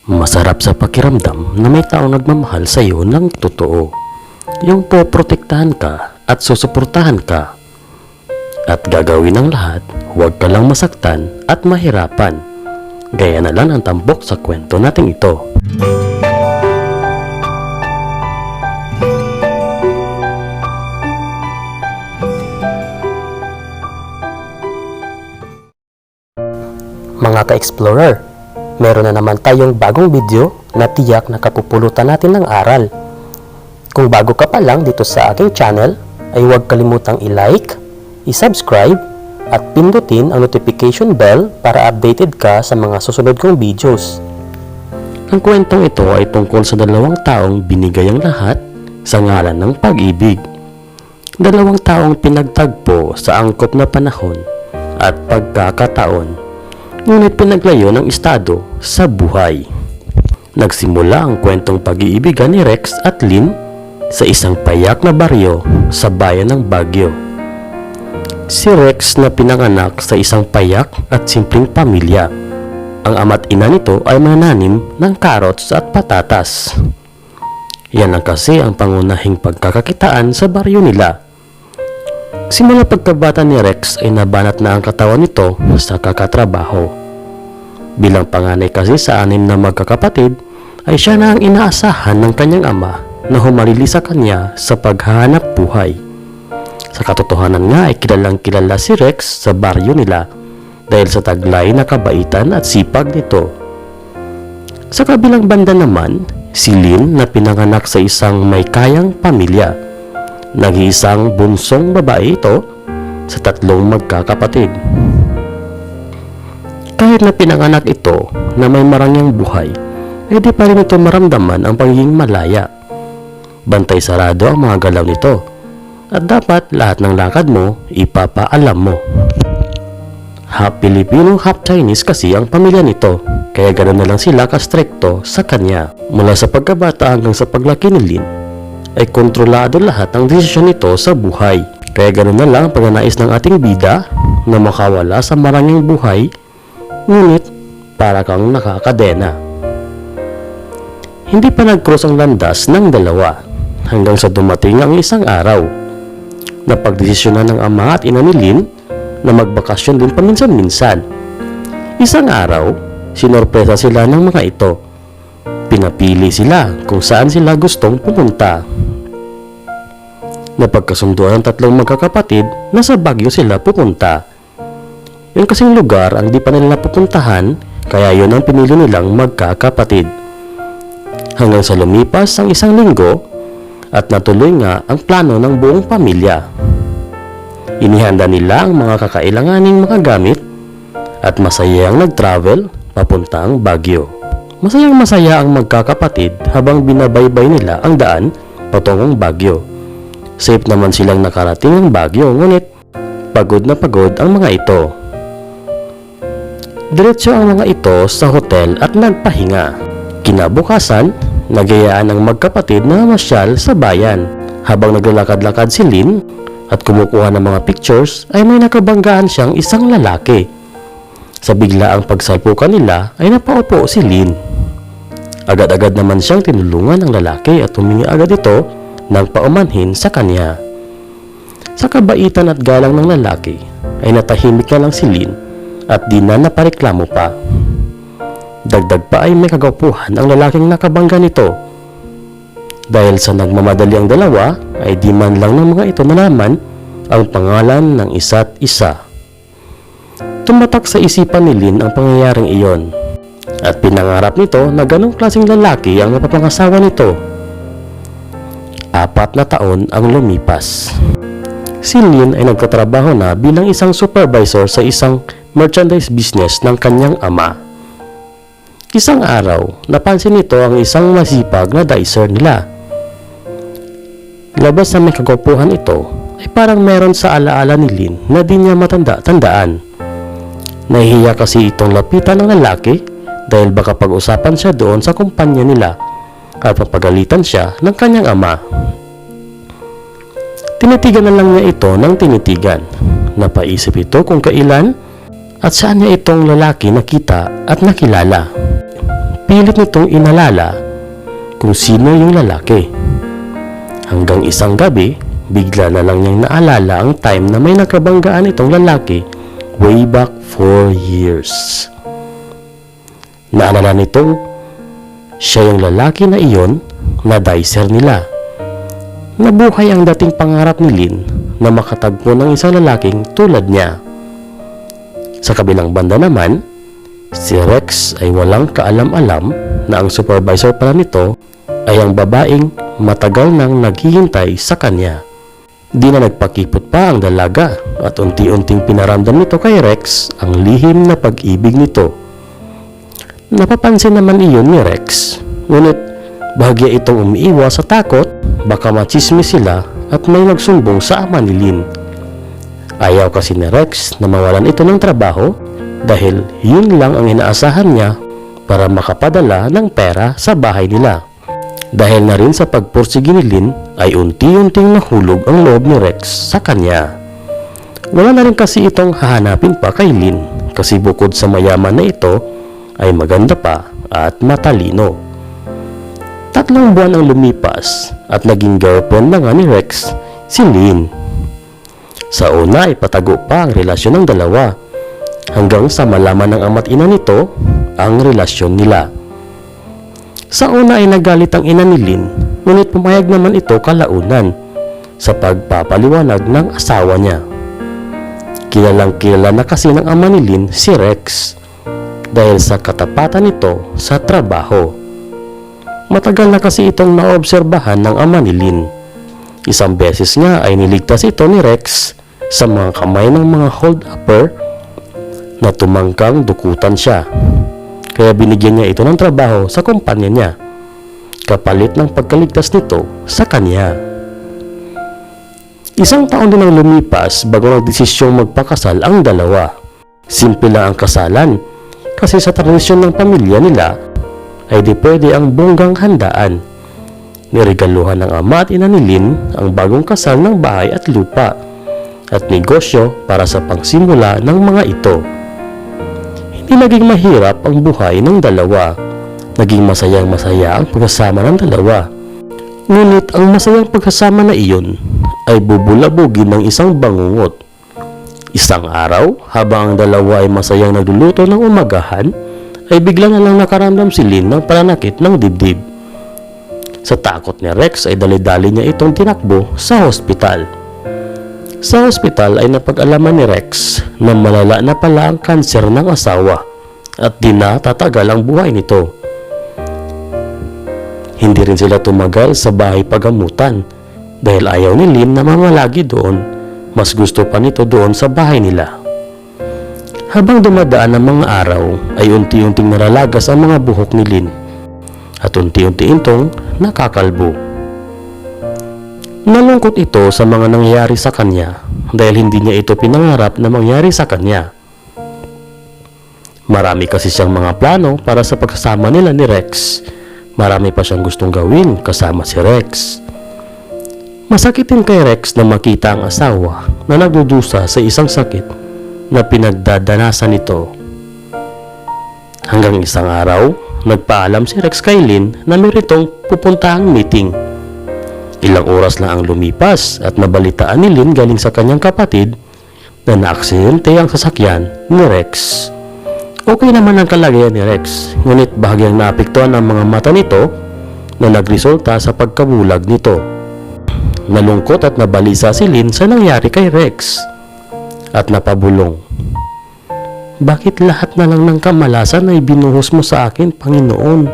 Masarap sa pakiramdam na may taong nagmamahal sa iyo ng totoo. Yung poprotektahan ka at susuportahan ka. At gagawin ang lahat, huwag ka lang masaktan at mahirapan. Gaya na lang ang tambok sa kwento nating ito. Mga ka-explorer, meron na naman tayong bagong video na tiyak na kapupulutan natin ng aral. Kung bago ka pa lang dito sa aking channel, ay huwag kalimutang i-like, i-subscribe, at pindutin ang notification bell para updated ka sa mga susunod kong videos. Ang kwentong ito ay tungkol sa dalawang taong binigay ang lahat sa ngalan ng pag-ibig. Dalawang taong pinagtagpo sa angkop na panahon at pagkakataon, ngunit pinaglayo ng estado sa buhay. Nagsimula ang kwentong pag-iibigan ni Rex at Lynn sa isang payak na baryo sa bayan ng Baguio. Si Rex na pinanganak sa isang payak at simpleng pamilya. Ang ama't ina nito ay mananim ng carrots at patatas. Yan ang kasi ang pangunahing pagkakakitaan sa baryo nila. Simula pagkabata ni Rex ay nabanat na ang katawan nito sa kakatrabaho. Bilang panganay kasi sa 6 na magkakapatid, ay siya na ang inaasahan ng kanyang ama na humarili sa kanya sa paghahanap buhay. Sa katotohanan nga ay kilalang kilala si Rex sa baryo nila dahil sa taglay na kabaitan at sipag nito. Sa kabilang banda naman, si Lynn na pinanganak sa isang may kayang pamilya. Nag-iisang bunsong babae ito sa 3 magkakapatid. Kahit na pinanganak ito na may marangyang buhay, ay di pa rin ito maramdaman ang pagiging malaya. Bantay sarado ang mga galaw nito at dapat lahat ng lakad mo ipapaalam mo. Half Filipino, half Chinese kasi ang pamilya nito, kaya ganoon na lang sila ka-strikto sa kanya. Mula sa pagkabata hanggang sa paglaki ni Lynn, ay kontrolado lahat ng desisyon nito sa buhay. Kaya ganoon na lang ang pagnanais ng ating bida na makawala sa marangyang buhay, ngunit para kang nakakadena. Hindi pa nag-cross ang landas ng dalawa hanggang sa dumating ang isang araw. Napagdesisyonan ng ama at ina ni Lynn na magbakasyon din paminsan-minsan. Isang araw, sinorpresa sila ng mga ito. Pinapili sila kung saan sila gustong pumunta. Napagkasunduan ang 3 magkakapatid na sa Baguio sila pupunta. Yung kasing lugar ang di pa nila pupuntahan, kaya yun ang pinili nilang magkakapatid. Hanggang sa lumipas ang 1 linggo at natuloy nga ang plano ng buong pamilya. Inihanda nila ang mga kakailanganing mga gamit at masayang nag-travel papuntang Baguio. Masayang masaya ang magkakapatid habang binabaybay nila ang daan patungong Baguio. Safe naman silang nakarating ang Baguio, ngunit pagod na pagod ang mga ito. Diretso ang mga ito sa hotel at nagpahinga. Kinabukasan, nagayaan ang magkapatid na masyal sa bayan. Habang naglalakad-lakad si Lynn at kumukuha ng mga pictures, ay may nakabanggaan siyang isang lalaki. Sa biglaang pagsalpukan nila ay napaupo si Lynn. Agad-agad naman siyang tinulungan ng lalaki at humingi agad ito ng paumanhin sa kanya. Sa kabaitan at galang ng lalaki ay natahimik na lang si Lynn at di na napareklamo pa. Dagdag pa ay may kagwapuhan ang lalaking nakabangga nito. Dahil sa nagmamadali ang dalawa ay di man lang ng mga ito nalaman ang pangalan ng isa't isa. Tumatak sa isipan ni Lynn ang pangyayaring iyon at pinangarap nito na ganong klaseng lalaki ang mapapangasawa nito. 4 na taon ang lumipas. Si Lynn ay nagtatrabaho na bilang isang supervisor sa isang merchandise business ng kanyang ama. Isang araw, napansin nito ang isang masipag na dicer nila. Labas sa may kagwapuhan ito, ay parang meron sa alaala ni Lynn na di niya matanda-tandaan. Nahihiya kasi itong lapitan ng lalaki dahil baka pag-usapan siya doon sa kumpanya nila at papagalitan siya ng kanyang ama. Tinitigan na lang niya ito ng tinitigan. Napaisip ito kung kailan at saan niya itong lalaki nakita at nakilala. pilit nitong inalala kung sino yung lalaki. Hanggang isang gabi, bigla na lang niyang naalala ang time na may nakabanggaan itong lalaki way back 4 years. Naalala nitong siya yung lalaki na iyon na dicer nila. Nabuhay ang dating pangarap ni Lynn na makatagpo ng isang lalaking tulad niya. Sa kabilang banda naman, si Rex ay walang kaalam-alam na ang supervisor pala nito ay ang babaeng matagal nang naghihintay sa kanya. Di na nagpakipot pa ang dalaga at unti-unting pinaramdam nito kay Rex ang lihim na pag-ibig nito. Napapansin naman iyon ni Rex, ngunit bahagya itong umiiwas sa takot baka machismis sila at may nagsumbong sa ama ni Lynn. Ayaw kasi ni Rex na mawalan ito ng trabaho dahil yun lang ang inaasahan niya para makapadala ng pera sa bahay nila. Dahil na rin sa pagpursigi ni Lynn ay unti-unting nahulog ang loob ni Rex sa kanya. Wala na rin kasi itong hahanapin pa kay Lynn kasi bukod sa mayaman na ito ay maganda pa at matalino. 3 buwan ang lumipas at naging girlfriend na nga ni Rex si Lynn. Sa una ay patago pa ang relasyon ng dalawa hanggang sa malaman ng ama't ina nito ang relasyon nila. Sa una ay nagalit ang ina ni Lynn, ngunit pumayag naman ito kalaunan sa pagpapaliwanag ng asawa niya. Kilalang kilala na kasi ng ama ni Lynn si Rex dahil sa katapatan nito sa trabaho. Matagal na kasi itong naobserbahan ng ama ni Lynn. Isang beses nga ay niligtas ito ni Rex sa mga kamay ng mga hold-upper na tumangkang dukutan siya. Kaya binigyan niya ito ng trabaho sa kumpanya niya, kapalit ng pagkaligtas nito sa kanya. 1 taon din ang lumipas bago nagdesisyong magpakasal ang dalawa. Simple lang ang kasalan kasi sa tradisyon ng pamilya nila ay di pwede ang bonggang handaan. Niregaluhan ng ama at ina ni Lynn ang bagong kasal ng bahay at lupa at negosyo para sa pangsimula ng mga ito. Hindi naging mahirap ang buhay ng dalawa. Naging masayang-masaya ang pagkasama ng dalawa. Ngunit ang masayang pagkasama na iyon ay bubulabugin ng isang bangungot. Isang araw, habang ang dalawa ay masayang nagluluto ng umagahan, ay bigla na lang nakaramdam si Lynn ng pananakit ng dibdib. Sa takot ni Rex ay dali-dali niya itong tinakbo sa hospital. Sa hospital ay napag-alaman ni Rex na malala na pala ang kanser ng asawa at di na tatagal ang buhay nito. Hindi rin sila tumagal sa bahay pagamutan dahil ayaw ni Lynn na mamalagi doon. Mas gusto pa nito doon sa bahay nila. Habang dumadaan ang mga araw ay unti-unting naralagas ang mga buhok ni Lynn at unti-unti itong nakakalbo. Nalungkot ito sa mga nangyayari sa kanya dahil hindi niya ito pinangarap na mangyari sa kanya. Marami kasi siyang mga plano para sa pagsasama nila ni Rex. Marami pa siyang gustong gawin kasama si Rex. Masakit din kay Rex na makita ang asawa na nagdudusa sa isang sakit na pinagdadanasan nito. Hanggang isang araw, nagpaalam si Rex kay Lynn na meritong pupuntahang meeting. Ilang oras lang ang lumipas at nabalitaan ni Lynn galing sa kanyang kapatid na naaksidente ang sasakyan ni Rex. Okay naman ang kalagayan ni Rex, ngunit bahagyang naapektuhan ang mga mata nito na nagresulta sa pagkabulag nito. Nalungkot at nabalisa si Lynn sa nangyari kay Rex at napabulong. Bakit lahat na lang ng kamalasan ay binuhos mo sa akin, Panginoon?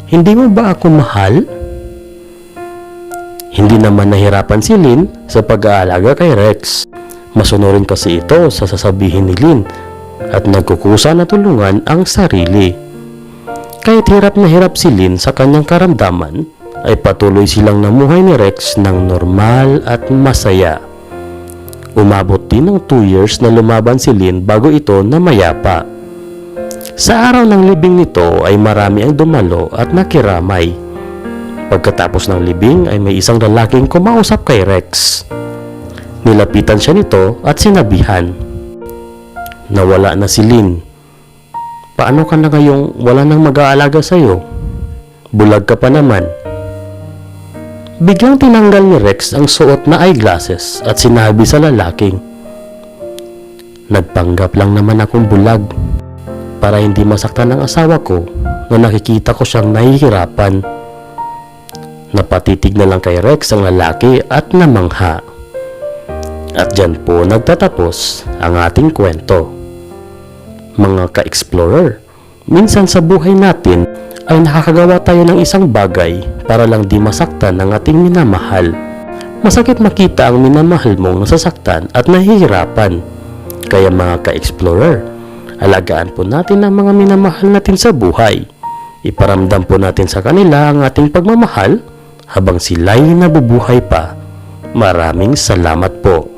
Hindi mo ba ako mahal? Hindi naman nahirapan si Lynn sa pag-aalaga kay Rex. Masunurin kasi ito sa sasabihin ni Lynn at nagkukusa na tulungan ang sarili. Kahit hirap na hirap si Lynn sa kanyang karamdaman, ay patuloy silang namuhay ni Rex ng normal at masaya. Umabot din ng 2 years na lumaban si Lynn bago ito namayapa. Sa araw ng libing nito ay marami ang dumalo at nakiramay. Pagkatapos ng libing ay may isang lalaking kumausap kay Rex. Nilapitan siya nito at sinabihan. Nawala na si Lynn. Paano ka na ngayong wala nang mag-aalaga sa'yo? Bulag ka pa naman. Biglang tinanggal ni Rex ang suot na eyeglasses at sinabi sa lalaking, "Nagpanggap lang naman akong bulag para hindi masaktan ang asawa ko na nakikita ko siyang nahihirapan." Napatitig na lang kay Rex ang lalaki at namangha. At dyan po nagtatapos ang ating kwento. Mga ka-explorer, minsan sa buhay natin ay nakakagawa tayo ng isang bagay para lang di masaktan ang ating minamahal. Masakit makita ang minamahal mong nasasaktan at nahihirapan. Kaya mga ka-explorer, alagaan po natin ang mga minamahal natin sa buhay. Iparamdam po natin sa kanila ang ating pagmamahal habang sila'y nabubuhay pa. Maraming salamat po.